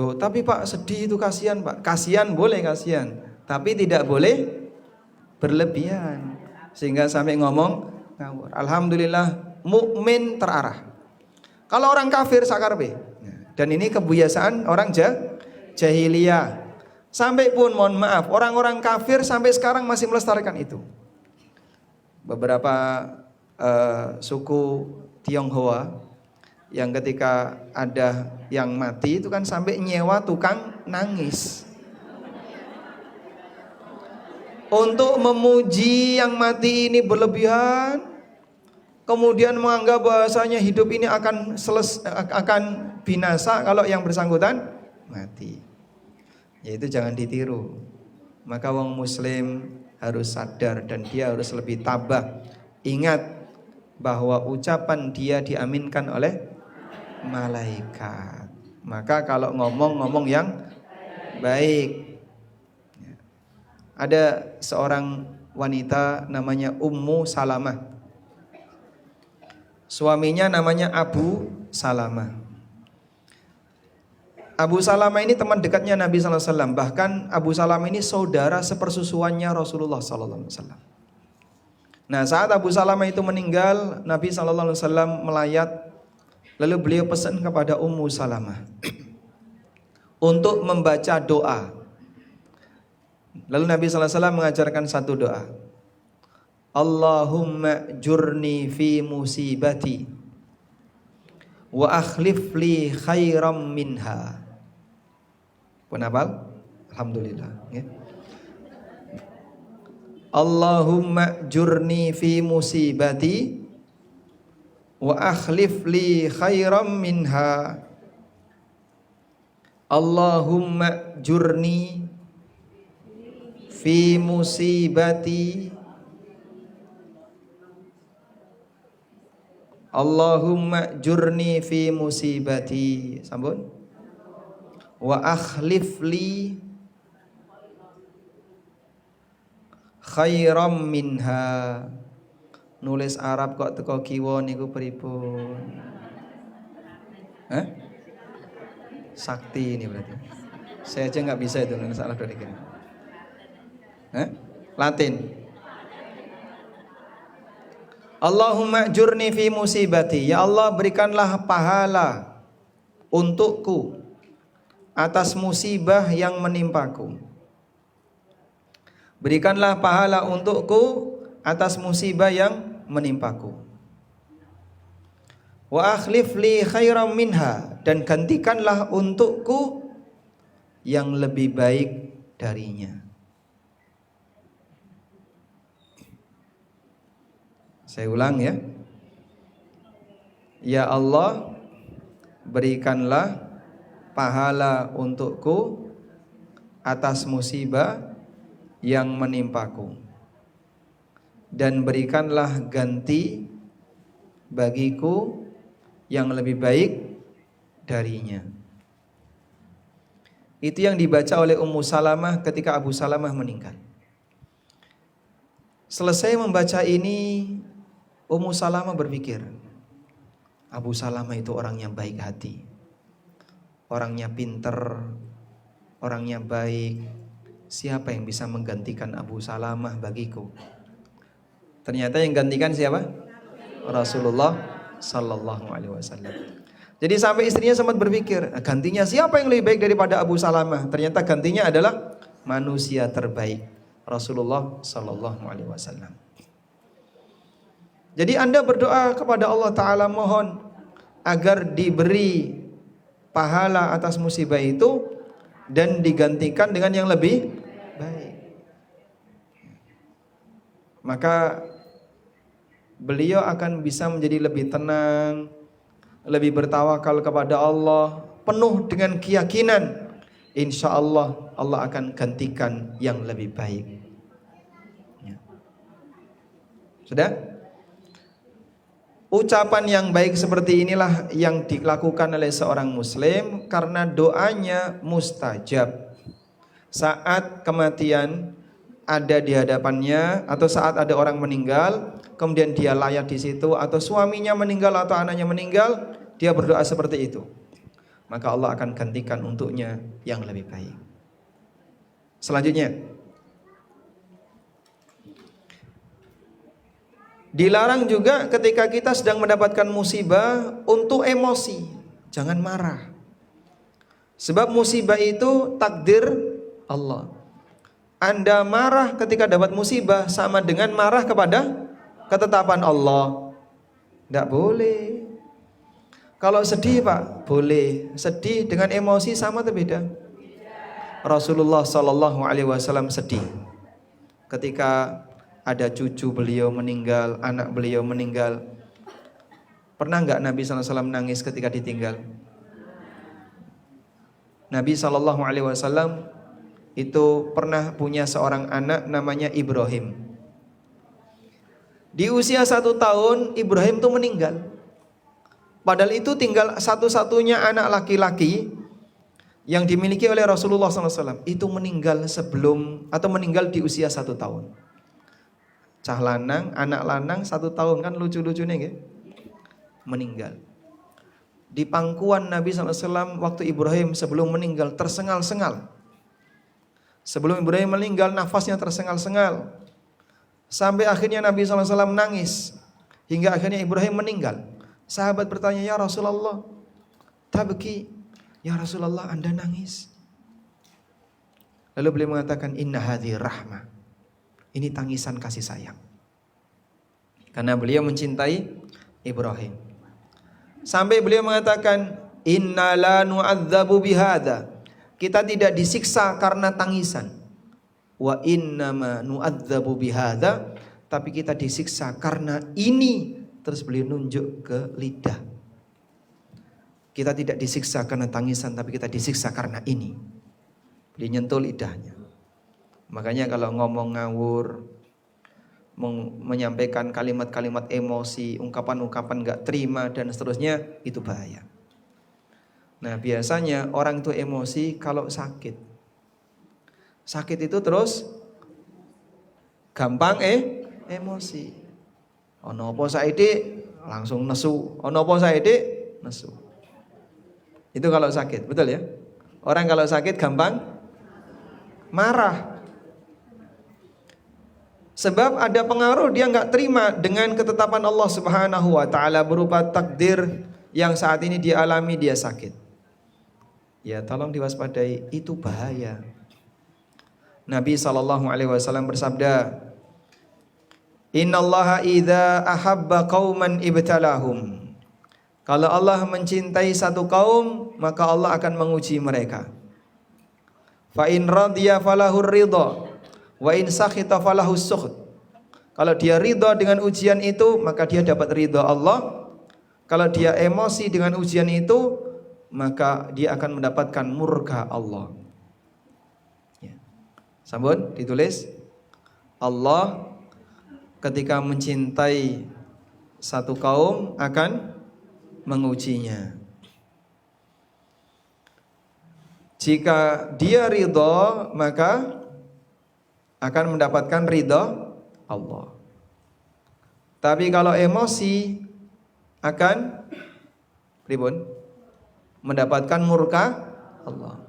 Oh, tapi Pak sedih itu kasihan Pak. Kasihan boleh kasihan, tapi tidak boleh berlebihan sehingga sampai ngomong ngawur. Alhamdulillah mukmin terarah. Kalau orang kafir sakarpe. Dan ini kebiasaan orang jahiliyah. Sampai pun mohon maaf, orang-orang kafir sampai sekarang masih melestarikan itu. Beberapa suku Tionghoa yang ketika ada yang mati itu kan sampai nyewa tukang nangis untuk memuji yang mati ini berlebihan, kemudian menganggap bahasanya hidup ini akan binasa kalau yang bersangkutan mati. Yaitu jangan ditiru. Maka wong muslim harus sadar dan dia harus lebih tabah. Ingat bahwa ucapan dia diaminkan oleh malaikat. Maka kalau ngomong yang baik. Ada seorang wanita namanya Ummu Salamah. Suaminya namanya Abu Salamah. Abu Salamah ini teman dekatnya Nabi sallallahu alaihi wasallam. Bahkan Abu Salamah ini saudara sepersusuannya Rasulullah sallallahu alaihi wasallam. Nah, saat Abu Salamah itu meninggal, Nabi sallallahu alaihi wasallam melayat, lalu beliau pesan kepada Ummu Salamah untuk membaca doa. Lalu Nabi sallallahu alaihi wasallam mengajarkan satu doa. Allahumma jurni fi musibati wa akhlif li khairam minha. Penapal? Alhamdulillah. Ya. Allahumma jurni fi musibati wa akhlif li khairam minha. Allahumma jurni fi musibati Allahumma jurni fi musibati. Sambung. Wa akhlif li khairam minha. Nulis Arab kok teko kiwa niku pripun? Hah? Sakti ini berarti. Saya aja nggak bisa itu nulis Arab dari kiri. Hah? Latin. Allahumma jurni fi musibati. Ya Allah, berikanlah pahala untukku atas musibah yang menimpaku. Berikanlah pahala untukku atas musibah yang menimpaku. Wa akhlif li khairam minha, dan gantikanlah untukku yang lebih baik darinya. Saya ulang ya. Ya Allah, berikanlah pahala untukku atas musibah yang menimpaku, dan berikanlah ganti bagiku yang lebih baik darinya. Itu yang dibaca oleh Ummu Salamah ketika Abu Salamah meninggal. Selesai membaca ini, Ummu Salamah berpikir, Abu Salamah itu orangnya baik hati, orangnya pinter, orangnya baik. Siapa yang bisa menggantikan Abu Salamah bagiku? Ternyata yang gantikan siapa? Rasulullah sallallahu alaihi wasallam. Jadi sampai istrinya sempat berpikir, gantinya siapa yang lebih baik daripada Abu Salamah? Ternyata gantinya adalah manusia terbaik, Rasulullah sallallahu alaihi wasallam. Jadi Anda berdoa kepada Allah Ta'ala, mohon agar diberi pahala atas musibah itu dan digantikan dengan yang lebih baik. Maka beliau akan bisa menjadi lebih tenang, lebih bertawakal kepada Allah, penuh dengan keyakinan insya Allah Allah akan gantikan yang lebih baik. Sudah? Ucapan yang baik seperti inilah yang dilakukan oleh seorang muslim karena doanya mustajab. Saat kematian ada di hadapannya atau saat ada orang meninggal, kemudian dia layak di situ, atau suaminya meninggal atau anaknya meninggal, dia berdoa seperti itu. maka Allah akan gantikan untuknya yang lebih baik. Selanjutnya, dilarang juga ketika kita sedang mendapatkan musibah untuk emosi, jangan marah. Sebab musibah itu takdir Allah. Anda marah ketika dapat musibah sama dengan marah kepada ketetapan Allah. Tidak boleh. Kalau sedih Pak, boleh. Sedih dengan emosi sama atau beda? Rasulullah Sallallahu Alaihi Wasallam sedih ketika ada cucu beliau meninggal, anak beliau meninggal. Pernah nggak Nabi Sallallahu Alaihi Wasallam nangis ketika ditinggal? Nabi Sallallahu Alaihi Wasallam itu pernah punya seorang anak namanya Ibrahim. Di usia 1 tahun Ibrahim itu meninggal. Padahal itu tinggal satu-satunya anak laki-laki yang dimiliki oleh Rasulullah SAW. Itu meninggal sebelum atau meninggal di usia 1 tahun. Cah lanang, anak lanang 1 tahun, kan lucu-lucunya gitu. Meninggal. Di pangkuan Nabi SAW waktu Ibrahim sebelum meninggal tersengal-sengal. Sebelum Ibrahim meninggal nafasnya tersengal-sengal. Sampai akhirnya Nabi SAW nangis. Hingga akhirnya Ibrahim meninggal. Sahabat bertanya, ya Rasulullah, tabki, ya Rasulullah Anda nangis. Lalu beliau mengatakan, inna hadhi rahmah. Ini tangisan kasih sayang. Karena beliau mencintai Ibrahim. Sampai beliau mengatakan, inna la nu'adzabu bihadza. Kita tidak disiksa karena tangisan. Wa innama nu'adzabu bihadza, tapi kita disiksa karena ini. Terus beliau nunjuk ke lidah. Kita tidak disiksa karena tangisan, tapi kita disiksa karena ini. Beliau nyentuh lidahnya. Makanya kalau ngomong ngawur, menyampaikan kalimat-kalimat emosi, ungkapan-ungkapan gak terima dan seterusnya, itu bahaya. Nah biasanya orang itu emosi kalau sakit. Sakit itu terus gampang emosi. Ono apa saiki langsung nesu, ono apa saiki nesu. Itu kalau sakit, betul ya? Orang kalau sakit gampang marah. Sebab ada pengaruh dia nggak terima dengan ketetapan Allah Subhanahu wa taala berupa takdir yang saat ini dia alami, dia sakit. Ya, tolong diwaspadai, itu bahaya. Nabi sallallahu alaihi wasallam bersabda, "Innallaha idza ahabba qauman ibtalahum." Kalau Allah mencintai satu kaum, maka Allah akan menguji mereka. Fa in radiya falahur ridha wa in sakhita falahus sukht. Kalau dia ridha dengan ujian itu, maka dia dapat ridha Allah. Kalau dia emosi dengan ujian itu, maka dia akan mendapatkan murka Allah. Ya. Sambun ditulis, Allah ketika mencintai satu kaum akan mengujinya. Jika dia ridha, maka akan mendapatkan ridha Allah. Tapi kalau emosi akan ribun, mendapatkan murka Allah.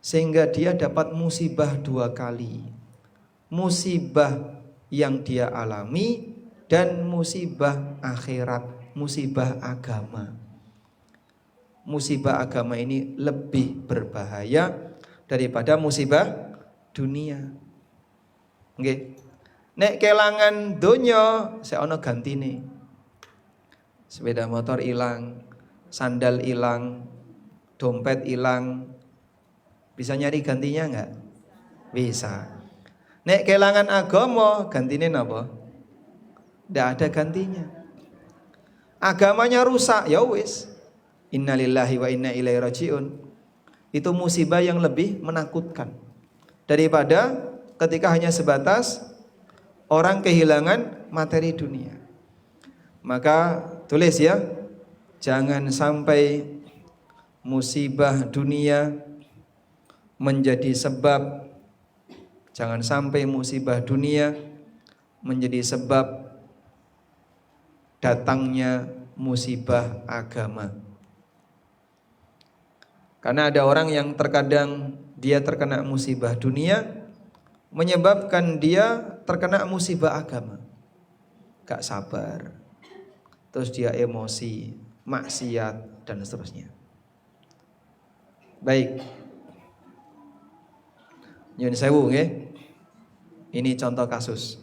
Sehingga dia dapat musibah 2 kali. Musibah yang dia alami dan musibah akhirat, musibah agama. Musibah agama ini lebih berbahaya daripada musibah dunia. Nggih. Nek kelangan donya, seono gantine. Sepeda motor hilang, sandal hilang, dompet hilang. Bisa nyari gantinya enggak? Bisa. Nek kelangan agama, gantine napa? Tidak ada gantinya. Agamanya rusak, ya wis. Innalillahi wa inna ilaihi rajiun. Itu musibah yang lebih menakutkan daripada ketika hanya sebatas orang kehilangan materi dunia. Maka tulis ya, jangan sampai musibah dunia menjadi sebab, jangan sampai musibah dunia menjadi sebab datangnya musibah agama. Karena ada orang yang terkadang dia terkena musibah dunia menyebabkan dia terkena musibah agama. Gak sabar. Terus dia emosi, maksiat dan seterusnya. Baik. Nyun sewu nggih. Ini contoh kasus.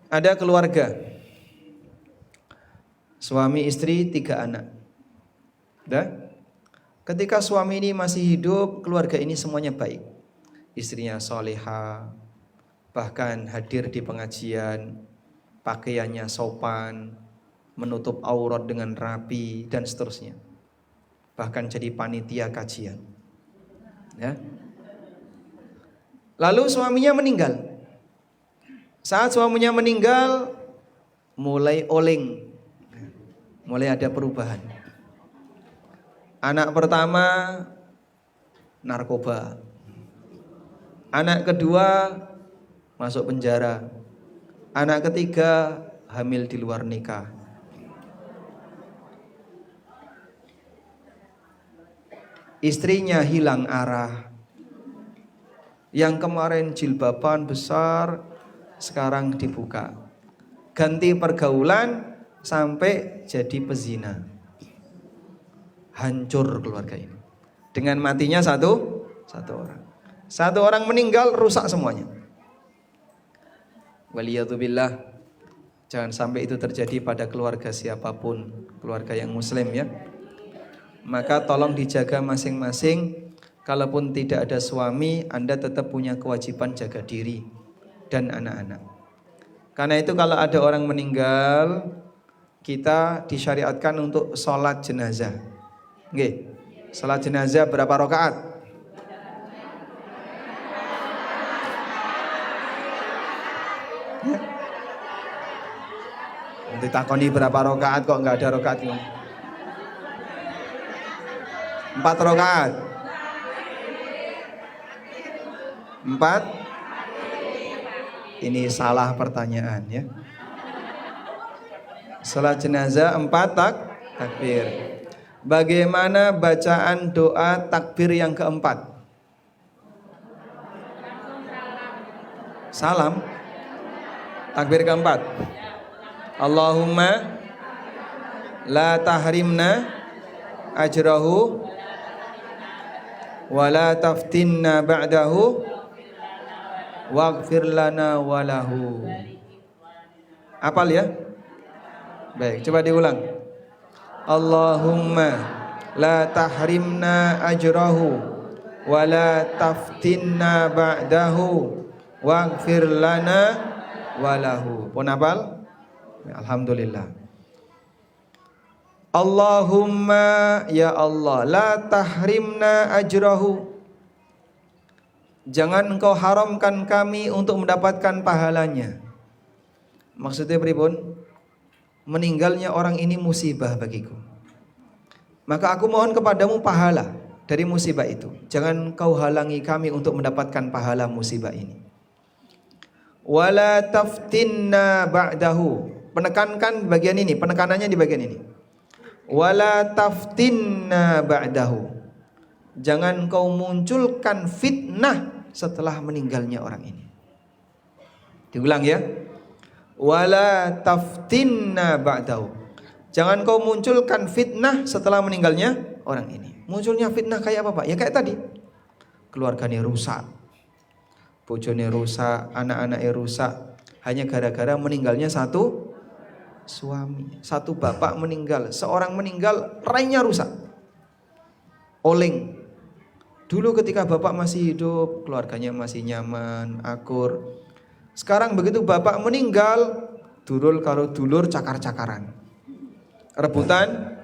Ada keluarga. Suami istri 3 anak. Ketika suami ini masih hidup, keluarga ini semuanya baik. Istrinya soleha, bahkan hadir di pengajian, pakaiannya sopan, menutup aurat dengan rapi dan seterusnya. Bahkan jadi panitia kajian. Ya. Lalu suaminya meninggal. Saat suaminya meninggal, mulai oleng, mulai ada perubahan. Anak pertama narkoba, anak kedua masuk penjara, anak ketiga hamil di luar nikah. Istrinya hilang arah. Yang kemarin jilbaban besar sekarang dibuka. Ganti pergaulan sampai jadi pezina. Hancur keluarga ini. Dengan matinya satu orang. Satu orang meninggal, rusak semuanya. Waliyadzubillah. Jangan sampai itu terjadi pada keluarga siapapun, keluarga yang muslim ya. Maka tolong dijaga masing-masing. Kalaupun tidak ada suami, Anda tetap punya kewajiban jaga diri dan anak-anak. Karena itu kalau ada orang meninggal, kita disyariatkan untuk sholat jenazah. Nggih. Sholat jenazah berapa rakaat? Ya. Nanti takoni berapa rakaat kok nggak ada rakaatnya? 4 rakaat. 4. Ini salah pertanyaan ya. Salat jenazah 4 takbir. Bagaimana bacaan doa takbir yang keempat? Salam. Takbir keempat. Allahumma la tahrimna ajrahu wa la taftinna ba'dahu waghfir lana walahu. Apal ya? Baik, coba diulang. Allahumma la tahrimna ajrahu wa la taftinna ba'dahu waghfir lana walahu. Pun apal? Alhamdulillah. Allahumma ya Allah la tahrimna ajrahu. Jangan engkau haramkan kami untuk mendapatkan pahalanya. Maksudnya pripun? Meninggalnya orang ini musibah bagiku. Maka aku mohon kepadamu pahala dari musibah itu. Jangan kau halangi kami untuk mendapatkan pahala musibah ini. Wala taftinna ba'dahu. Penekankan bagian ini, penekanannya di bagian ini. Wala taftinna ba'dahu. Jangan kau munculkan fitnah setelah meninggalnya orang ini. Diulang ya. Wala taftinna ba'dahu. Jangan kau munculkan fitnah setelah meninggalnya orang ini. Munculnya fitnah kayak apa Pak? Ya kayak tadi. Keluarganya rusak, bojone rusak, anak-anaknya rusak. Hanya gara-gara meninggalnya satu suami. Satu bapak meninggal, seorang meninggal, lainnya rusak. Oleng. Dulu ketika bapak masih hidup, keluarganya masih nyaman, akur. Sekarang begitu bapak meninggal, dulur karo dulur cakar-cakaran. Rebutan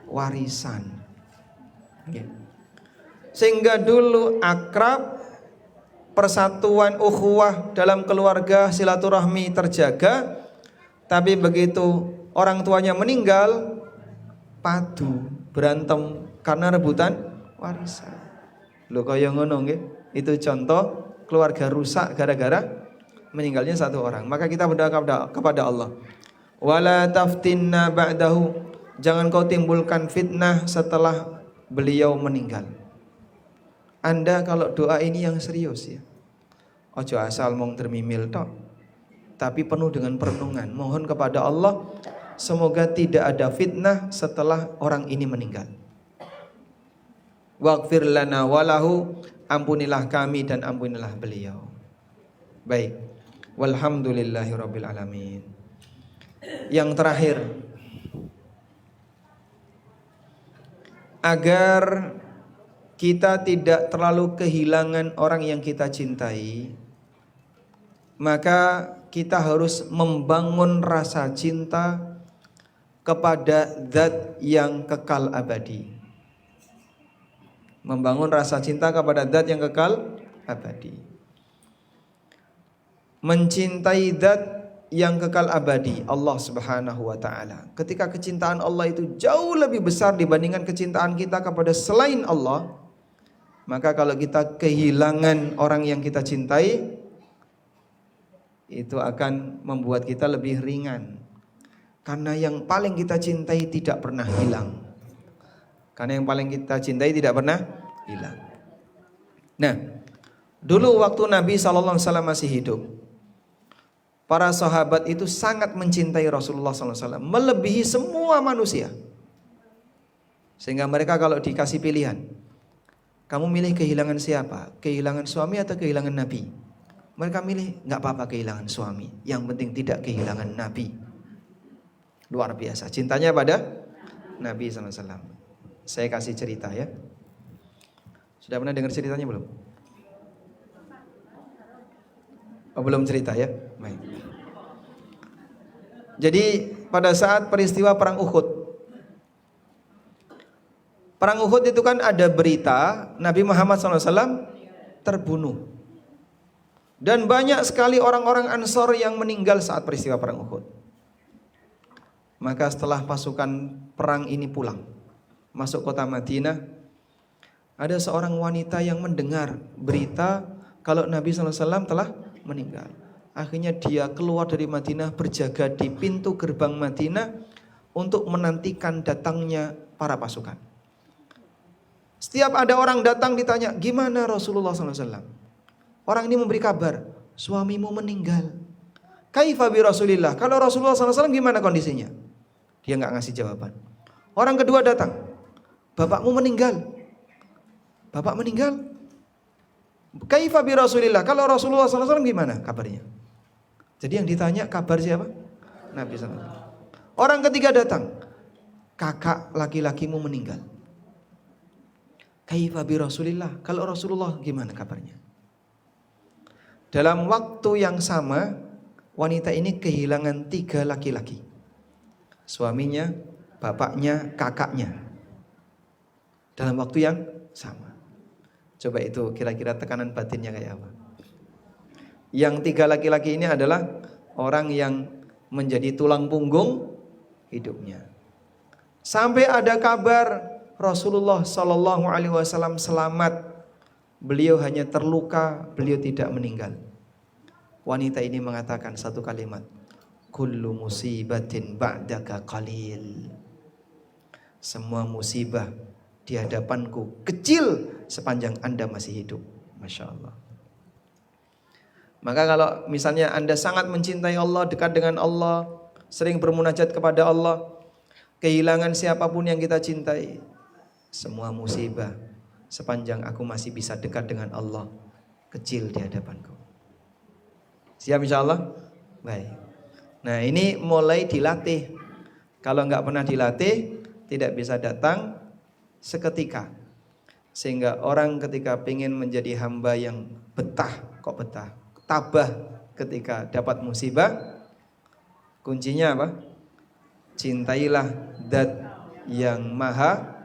warisan. Sehingga dulu akrab, persatuan ukhuwah dalam keluarga, silaturahmi terjaga. Tapi begitu orang tuanya meninggal, padu, berantem karena rebutan warisan. Lho kaya ngono nggih. Itu contoh keluarga rusak gara-gara meninggalnya satu orang. Maka kita berdoa kepada Allah. Wala taftinna ba'dahu. jangan kau timbulkan fitnah setelah beliau meninggal. Anda kalau doa ini yang serius ya. Ojo asal mong termimil tok, tapi penuh dengan perenungan. Mohon kepada Allah semoga tidak ada fitnah setelah orang ini meninggal. Waghfir lana walahu, ampunilah kami dan ampunilah beliau. Baik. Walhamdulillahirabbil alamin. Yang terakhir, agar kita tidak terlalu kehilangan orang yang kita cintai, maka kita harus membangun rasa cinta kepada zat yang kekal abadi. Membangun rasa cinta kepada zat yang kekal abadi. Mencintai zat yang kekal abadi, Allah Subhanahu wa taala. Ketika kecintaan Allah itu jauh lebih besar dibandingkan kecintaan kita kepada selain Allah, maka kalau kita kehilangan orang yang kita cintai, itu akan membuat kita lebih ringan. Karena yang paling kita cintai tidak pernah hilang. Karena yang paling kita cintai tidak pernah hilang. Nah, dulu waktu Nabi SAW masih hidup, para sahabat itu sangat mencintai Rasulullah SAW, melebihi semua manusia. Sehingga mereka kalau dikasih pilihan, kamu milih kehilangan siapa? Kehilangan suami atau kehilangan Nabi? Mereka milih, gak apa-apa kehilangan suami, yang penting tidak kehilangan Nabi. Luar biasa cintanya pada Nabi SAW. Saya kasih cerita ya. Sudah pernah dengar ceritanya belum? Oh, belum cerita ya? Baik. Jadi pada saat peristiwa perang Uhud, perang Uhud itu kan ada berita Nabi Muhammad SAW terbunuh. Dan banyak sekali orang-orang Ansor yang meninggal saat peristiwa perang Uhud. Maka setelah pasukan perang ini pulang, masuk kota Madinah, ada seorang wanita yang mendengar berita kalau Nabi SAW telah meninggal. Akhirnya dia keluar dari Madinah, berjaga di pintu gerbang Madinah untuk menantikan datangnya para pasukan. Setiap ada orang datang ditanya, gimana Rasulullah SAW? Orang ini memberi kabar, suamimu meninggal. Kaifa bi Rasulillah? Kalau Rasulullah SAW gimana kondisinya? Dia nggak ngasih jawaban. Orang kedua datang, bapakmu meninggal. Bapak meninggal? Kaifa bi Rasulillah? Kalau Rasulullah SAW gimana kabarnya? Jadi yang ditanya kabar siapa? Nabi SAW. Orang ketiga datang, kakak laki-lakimu meninggal. Kaifa bi Rasulillah? Kalau Rasulullah gimana kabarnya? Dalam waktu yang sama, wanita ini kehilangan 3 laki-laki. Suaminya, bapaknya, kakaknya. Dalam waktu yang sama. Coba itu kira-kira tekanan batinnya kayak apa? Yang 3 laki-laki ini adalah orang yang menjadi tulang punggung hidupnya. Sampai ada kabar Rasulullah SAW selamat. Beliau hanya terluka, beliau tidak meninggal. Wanita ini mengatakan satu kalimat, kullu musibatin ba'daka qalil. Semua musibah di hadapanku kecil sepanjang Anda masih hidup. Masya Allah. Maka kalau misalnya Anda sangat mencintai Allah, dekat dengan Allah, sering bermunajat kepada Allah, kehilangan siapapun yang kita cintai, semua musibah sepanjang aku masih bisa dekat dengan Allah, kecil di hadapanku. Siap insya Allah? Baik. Nah ini mulai dilatih. Kalau nggak pernah dilatih, tidak bisa datang seketika. Sehingga orang ketika ingin menjadi hamba yang betah, kok betah, tabah ketika dapat musibah, kuncinya apa? Cintailah zat yang maha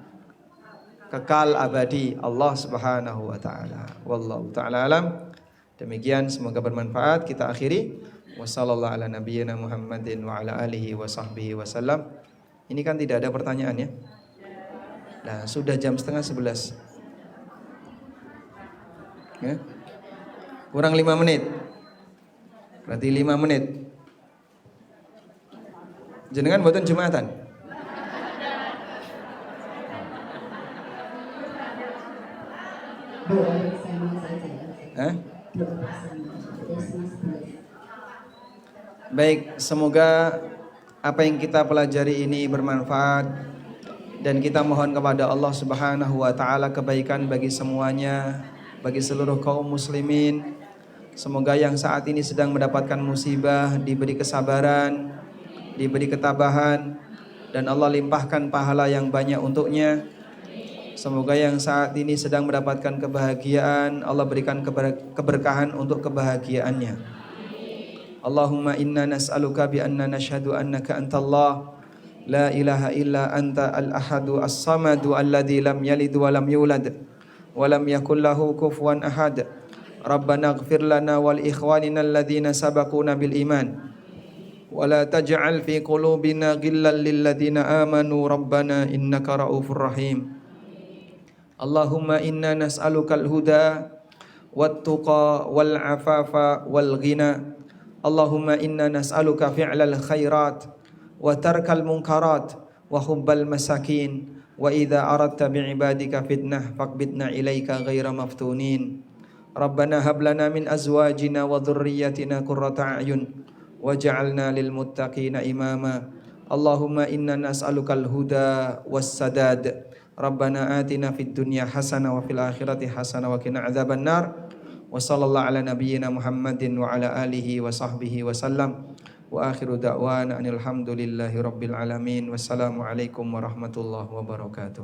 kekal abadi, Allah Subhanahu wa taala. Wallahu taala alam. Demikian, semoga bermanfaat. Kita akhiri. Wassallallahu ala nabiyyina Muhammadin wa ala alihi wa sahbihi wasallam. Ini kan tidak ada pertanyaan ya. Nah, sudah jam 10:30. Ya. Kurang 5 menit. Berarti 5 menit. Jenengan mboten Jumatan? Eh? Baik, semoga apa yang kita pelajari ini bermanfaat dan kita mohon kepada Allah Subhanahu wa taala kebaikan bagi semuanya, bagi seluruh kaum muslimin. Semoga yang saat ini sedang mendapatkan musibah diberi kesabaran, diberi ketabahan, dan Allah limpahkan pahala yang banyak untuknya. Semoga yang saat ini sedang mendapatkan kebahagiaan, Allah berikan keberkahan untuk kebahagiaannya. Allahumma inna nas'aluka bi anna nashhadu annaka antallah la ilaha illa anta al-ahadu as-samadu alladhi lam yalid wa lam yulad wa lam yakul lahu kufuwan ahad. Rabbana ighfir lana wal ikhwanina alladhina sabaquna bil iman wa la taj'al fi qulubina ghillan lil ladzina amanu rabbana innaka raufur rahim. Allahumma inna nas'aluka al-huda wat tuqa wal afafa wal ghina. Allahumma inna nas'aluka fi'lal khairat wa tarkal munkarat wa hubbal masakin wa idza aradta bi'ibadika fitnah faqbidna ilaika ghaira maftunin. Rabbana hab lana min azwajina wa dhurriyyatina qurrata a'yun waj'alna lil muttaqina imama. Allahumma inna nas'alukal huda was sadad. Rabbana atina fid dunya hasanah wa fil akhirati hasanah wa qina adzaban nar. Wa sallallahu ala nabiyyina Muhammadin wa ala alihi wa sahbihi wa sallam. Wa akhiru da'wana anil hamdulillahi rabbil alamin. Wassalamu alaikum warahmatullahi wabarakatuh.